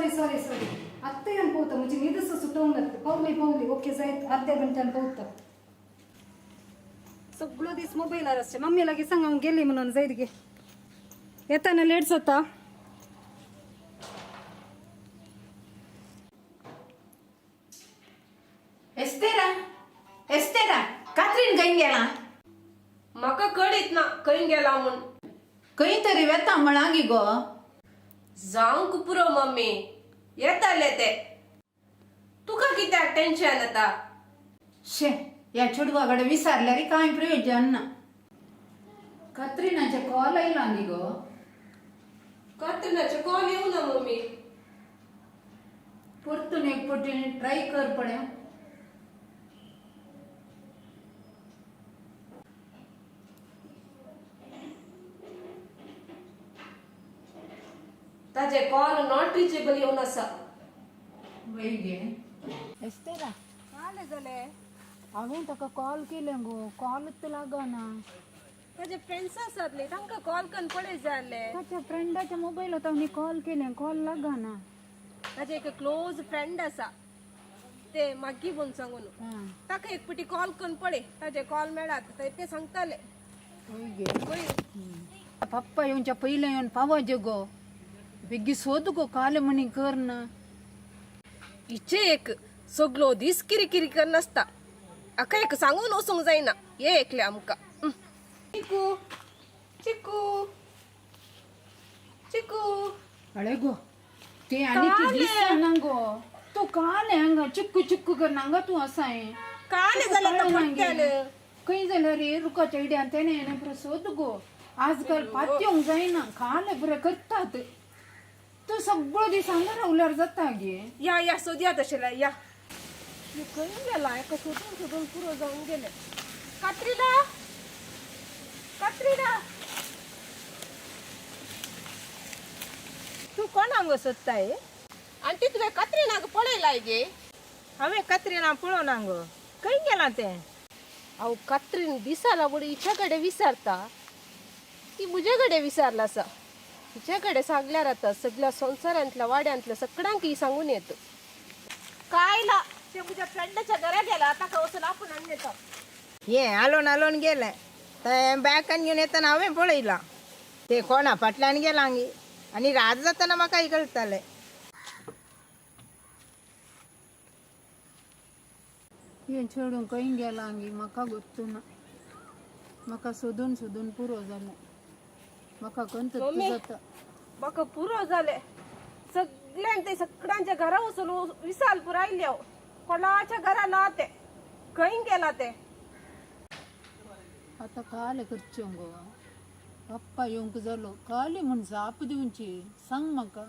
sorry sorry sorry आत्ता येऊन पोहतं म्हणजे निदस सुटवून पावली ओके जायत अर्ध्या घंट्यानं पोहतं सगळं दिस मोबाईलवर असते मम्मी लगे सांगावून गेली म्हणून जाईत गे येताना लेट्स होता एस्तेरा कात्रीन खंय गेला म्हाका कळीत ना खंय गेला म्हूण खंय तरी वेता म्हळांगी गो जावंक पुरो मम्मी येताले ते तुका कित्याक टेन्शन येता शे या चेडवाकडे विचारल्यार कांय प्रयोजन ना कात्रिनाचे कॉल आयला न्ही गो कात्रिनाचे कॉल येऊ ना मम्मी परतून एक पटीने ट्राय कर पड्या ताजे कॉल नॉट रिचेबल येवन आसा वय गे एस्तेरा आले जाले हांवें ताका कॉल केले गो कॉलच लागना ताजे फ्रेंड्स आसातले तांकां कॉल करून पडे जाले ताच्या फ्रेंडाच्या मोबायलात हांवें कॉल केले कॉल लागना ताजे एक क्लोज फ्रेंड आसा ते मागी म्हूण सांगून हां ताका एक पटी कॉल करून पडे ताजे कॉल मेळात ते सांगताले वय गे पळय पप्पा येऊनच्या पहिले येऊन पावाजे गो बेगी सोद गो काल म्हणी कर ना इचे एक सगळो दीस किरी किरी कर नासता आका एक सांगून वसूंक जायना ये एकले आमकां चिकू चिकू चिकू अळे गो ते आणि ती दिसना गो तू काल हांगा चिक्कू चिक्कू कर नांगा तू असाय काले जाल्यार तो पट्ट्यान खंय जाल्यार रे रुखाच्या इड्यान तेणे येणे बरं सोद गो आजकाल पात्योंक जायना काल बरं करतात तू सगळो दीस हांगा रावल्यार जाता गे या सोदया तशेला या खंय गेला एका सोदून सोदून पुरो जावन गेले कात्रिना कात्रिना तू कोणांग सोदताय आंटी तुवें कात्रिनाक पळयलाय गे हांवें कात्रिना पळोवनांग खंय गेला तें हांव कात्रीन दिसाला बुडी हिच्या कडेन विचारता ती म्हजे कडेन विचारला आसा हिच्या कडेन सांगल्यार आता सगळ्या संवसारांतल्या वाड्यांतल्या सगळ्यांक ही सांगून येत काय ला ते म्हज्या फ्रेंडाच्या घरा गेला ताका वचून आपूण हाडून येता हे आलोन गेलें तें बॅगान घेवन येतना हांवें पळयलां ते कोणा फाटल्यान गेलां गे आनी रात जातना म्हाका कळटालें हे चेडूं खंय गेला गे म्हाका गोत्तू ना म्हाका सोदून सोदून पुरो जालें म्हाका कंत जाता म्हाका पुरो जाले सगळ्यांक ते सगळ्यांच्या घरा वचून विसाल पुरायले हांव कोणाच्या घरा ना ते खंय गेला ते आता काल करच्यो गो पप्पा येवंक जालो काल म्हूण जाप दिवची सांग म्हाका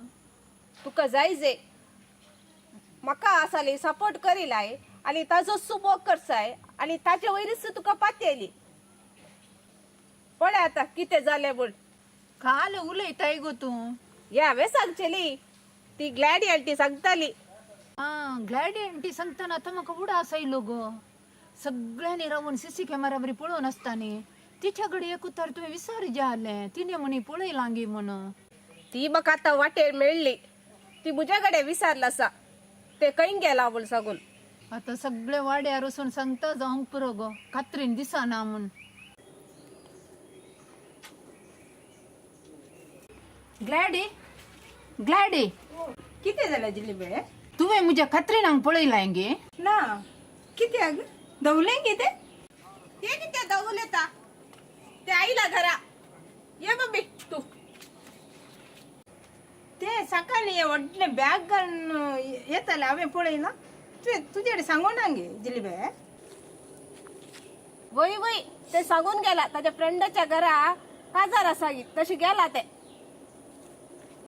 तुका जाय जे म्हाका आसाली सपोर्ट करीलाय आनी ताजो सुबो करसाय आनी ताचे वयरच तुका पातयली पळय आतां कितें जालें म्हूण काल उलयताय गो तूं या हांवें सांगचेली ती ग्लॅडी आंटी सांगताली आं ग्लॅडियंटी सांगतना आतां म्हाका उडास आयलो गो सगळ्यांनी रावून सीसी कॅमेरा बरी पळोवन आसता न्ही तिच्या कडेन एक उतर तुवें विचार जालें तिने म्हणी पळयलां गे म्हण ती म्हाका आतां वाटेर मेळ्ळी ती म्हज्या कडेन विचारला आसा ते खंय गेला म्हूण सांगून आतां सगळे वाड्यार वचून सांगता जावंक पुरो गो कात्रीन दिसना म्हूण ग्लॅडी ग्लॅडी कितें जालें जिलेबे तुवें म्हज्या कात्रिनाक पळयलां गे ना कित्याक दवलें कितें ते कितें दवल येता ते आयला घरा ये मम्मी तू तें सकाळीं हे व्हडलें बॅग घालून येतालें हांवें पळयलां तुवें तुजे कडेन सांगोना गे जिलेबे वय वय ते सांगून गेला ताच्या फ्रेंडाच्या घरा काजार आसा तशें गेला ते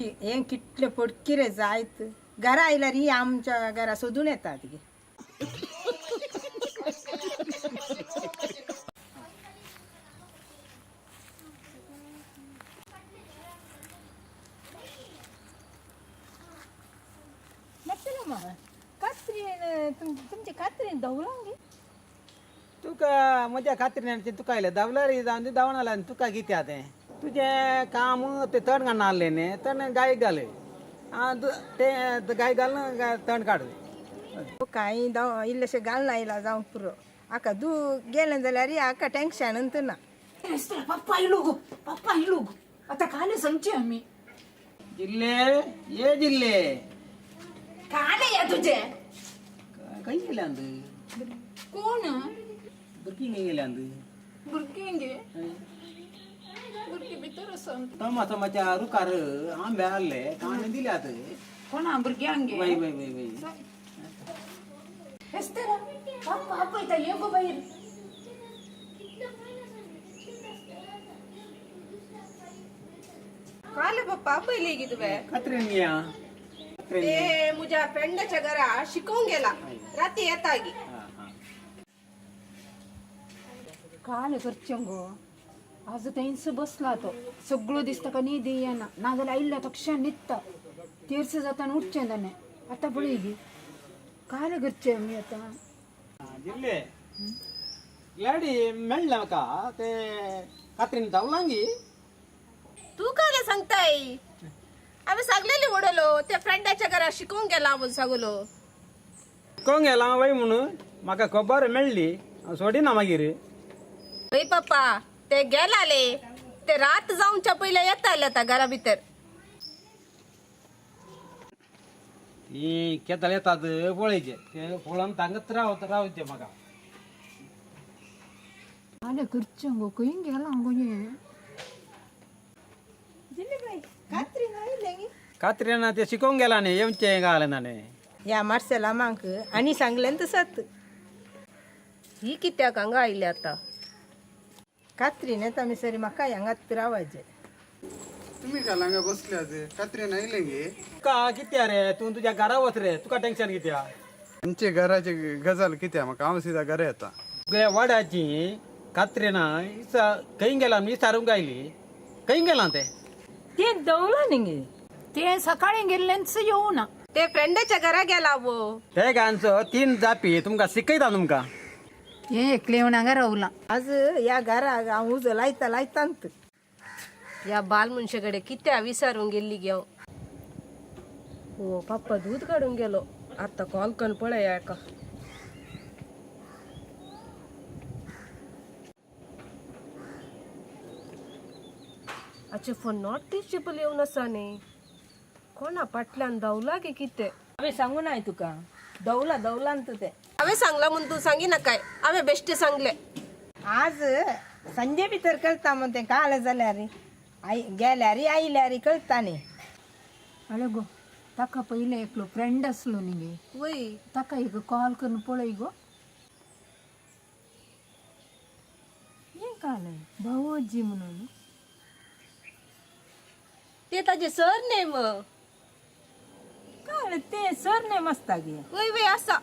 हें कितलें पडकी रे जायत घरा आयल्यार ही आमच्या घरा सोदून येतात गे कात्रीन तुमची कात्रीन दवलां गे तुका म्हज्या खात्रीन तुका आयलें धांवल्यार जावन दी धांवना आनी तुका कितें तें तुजें काम ते तण घालना आहलें न्ही तण गायक घाले ते गाय घालून तण काढ काही इल्लेशे घालना आयला जावं पुरो आका दू गेलें जाल्यार आका टेंशन अंत ना पप्पा इलोग आता काले सांगचे आम्ही जिल्ले ये जिल्ले काले या तुझे काही गेल्यांद कोण बुरकी गेल्यांद बुरकेंगे बुरकी भितर सांग टमाटमाच्या रुकार आंबे आले काणे दिल्यात कोणा बुरग्यांगे वय वय वय वय एस्तेरा पप्पा इथं ये गो बाहेर काल पप्पा पहिले की तुवे कत्रीन या ते मुझ्या फ्रेंडाच्या घरा शिकवून गेला रात्री येता गी काल करचंगो आज तेंच बसला तो सगळं दिसता का नी देयना नागला इल्ला तक्षा नित्ता तीर्स जाताना उठचे दाने आता पळगी काल करचे मी आता जिल्ले लाडी मेळ्ळा म्हाका ते कात्रीन धावलांगी तू काय सांगताय आम्ही सगळेली उडलो त्या फ्रेंडाच्या घरा शिकवून गेला म्हणून सांगलो कोण गेला वय म्हणून म्हाका खबर मेळ्ळी सोडिना मागीर वय पप्पा ते गेलाले ते रात जाऊनच्या पहिले येता आले आता घरा भितर ती केताल येतात पळयचे ते पळोवन तांगत रावचे म्हाका काल करचंगो खंय गेला गो ये कात्रीन ते शिकोवंक गेला न्ही येवचे घाले नाने या मार्सेला मांक आनी सांगलें तसत ही कित्याक हांगा आयले आता कात्रीन येता मी सरी म्हाका हांगात रावायचे तुम्ही घालांगा बसले ते कात्रीन आयले गे तुका कित्या रे तू तुझ्या घरा वच रे तुका टेन्शन कित्या आमचे घराचे गजाल किती म्हाका हांव सिधा घरा येता तुझ्या वाड्याची कात्रीना खंय गेला मी सारूंक आयली खंय गेला ते ते दवला न्ही ते सकाळी गेल्लेच येऊ ना ते फ्रेंडाच्या घरा गेला वो हे गांचो 3 जापी तुमका शिकयता तुमका हे एकले येऊन रावला आज या घराक हांव उजो लायतांत या बाल मनशाकडे कित्या विचारून गेल्ली घेऊ हो पप्पा दूध काढून गेलो आता कॉल करून पळया का अच्छा फोन नॉट रिचेबल येऊन असा न्ही कोणा पाटल्यान धावला की किते हांवें सांगू नाय तुका दवलांत ते हांवें सांगला म्हणून तू सांगी ना काय हांवें बेश्टे सांगले आज संजे भितर कळटा म्हण तें काल जाल्यार गेल्यार आयल्यार कळटा न्ही अरे गो ताका पहिले एकलो फ्रेंड असलो न्ही गे वय ताका एक कॉल करून पळय गो हे काल भावोजी म्हणून ते ताजे सर नेम काल ते सरनेम आसता गे वय वय आसा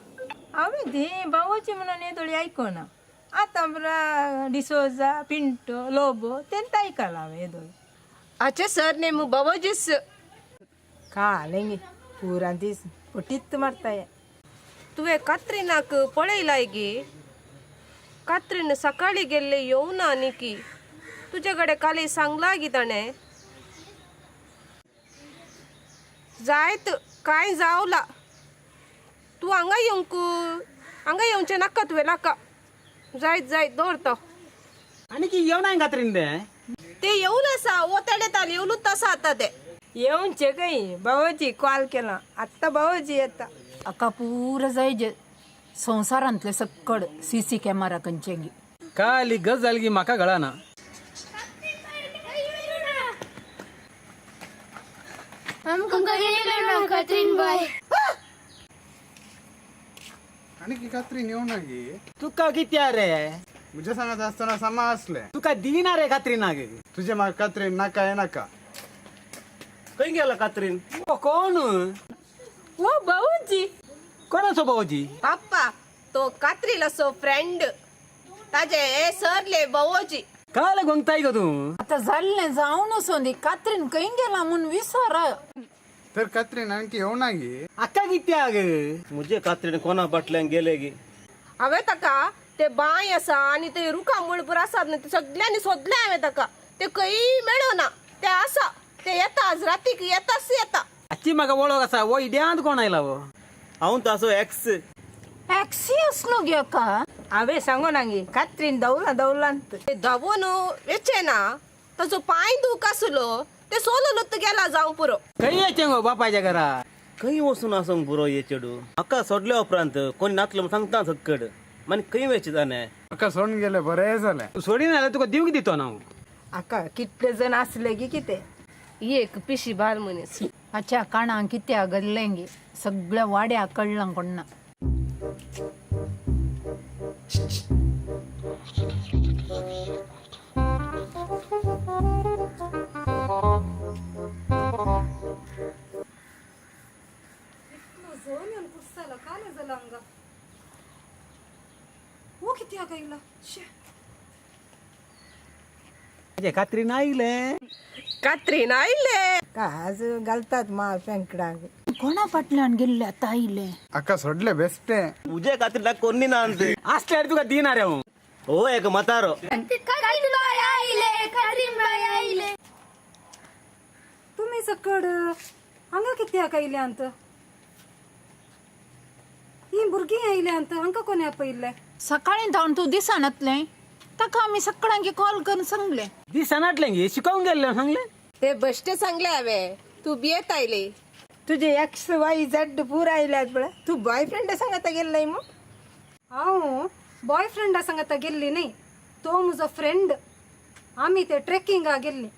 हांवें ते बावोची म्हणून येदोळी आयकोना आतां बरा डिसोजा पिंटो लोबो तेंत आयकला हांवें येदोळी आचे सर नेम बाबाजीस कालें गे पुरान दीस पटीत मारताय तुवें कात्रिनाक पळयलाय गे कात्रीन सकाळी गेल्ले येवना न्ही की तुजे कडेन काल सांगला गी ताणें जायत काय जावला तू हांगा येवचें नाका तुवें नाका जायत दवरता आनी की येवनाय कात्रीन ते येवन आसा वो तेडेताल येवलूच आसा आतां ते येवनचे खंय बावोजी कॉल केला आत्तां बावोजी येता अका पूर जाय जे संवसारांतले सक्कड सीसी कॅमेरा कंचेंगी काली गजाल गी म्हाका कळना आणि की कात्रीन येवना गे तुका कित्या रे म्हज्या सांगात आसतना सामा असले तुका दिना रे कात्रीनाक तुझे म्हाका कात्रीन नाका हे नाका खंय गेला कात्रीन कोण वो बावोजी कोणाचो भाऊजी बाप्पा तो कात्रीला सो फ्रेंड ताजे सरले बवोजी काल गोंगताय गो तू आता जाल्लें जावन सोंदी कात्रीन खंय गेला म्हूण विचार तर कात्रीन आणखी येवना गे आका कित्याक मुझे कात्रीने कोणा बाटल्यान गेले गे हांवें ताका ते बांय आसा आनी ते रुखा मुळपूर आसात न्ही ते सगळ्यांनी सोदले हांवें ताका ते खंय मेळना ते आसा ते येता आज रातीक येताच येता ती म्हाका वळख आसा वो इड्यांत कोण आयला वो हांव ताचो एक्स टॅक्सी असलो गे अक्का हांवें सांगो नांगी कात्रीन दवलांत ते धावून वेचेना ताचो पांय दूख आसलो ते सोलो लुत्त गेला जावं पुरो खंय येचें गो बापायच्या घरा खंय वचून आसोंक पुरो ये चेडू म्हाका सोडल्या उपरांत कोणी नातलो म्हूण सांगता सक्कड मागीर खंय वयचें जालें म्हाका सोडून गेले बरें जालें सोडीन जाल्यार तुका दिवंक दितो ना हांव आका कितले जण असले की कितें एक पिशी बाल मनीस अच्छा काणांक कित्या गल्लें गे सगळ्या वाड्या कळलां कोणना कात्रीन आयलें कात्रीन आयले काज घालतात माल पेंकडाक कोणा फाटल्यान गेल्ले आतां आयले आका सोडले बेस्टे तुजे खातीर कोणी ना अंत आसल्यार तुका दिना रे हांव हो एक मतारो तुम्ही सकड हांगा कित्याक आयल्यांत ही भुरगीं आयल्यांत हांका कोणी आपयल्ले सकाळीं धांवन तूं दिसानातलें ताका आमी सकाळांकी कॉल करून सांगले दिसनाटलें गे शिकोवंक गेल्लें सांगलें ते बेश्टे सांगले हांवें तू बियेत आयली तुझे एक्स वाय झेड पूर आयल्यात पळय तू बॉयफ्रेंडा सांगता गेल्लय मग हांव बॉयफ्रेंडा सांगता गेल्ली न्ही तो म्हजो फ्रेंड आमी ते ट्रेकिंगा गेल्ली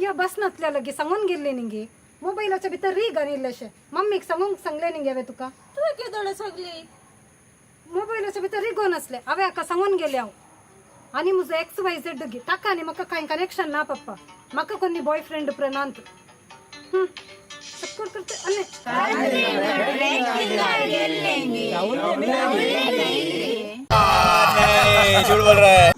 या बसनातल्या लगी सांगून गेल्ली न्ही गे मोबायलाच्या भितर रीग आनिल्लेशें मम्मीक सांगूंक सांगले न्ही गे हांवें तुका तुवें केदोळे सांगली मोबायलाच्या भितर रिगो नासले हांवें हाका सांगून गेले हांव आनी म्हजो एक्स वाय झेड गे ताका आनी म्हाका कांय कनेक्शन ना पप्पा म्हाका कोणी बॉयफ्रेंड प्रनांत सक्कड करते झूठ बोल रहा है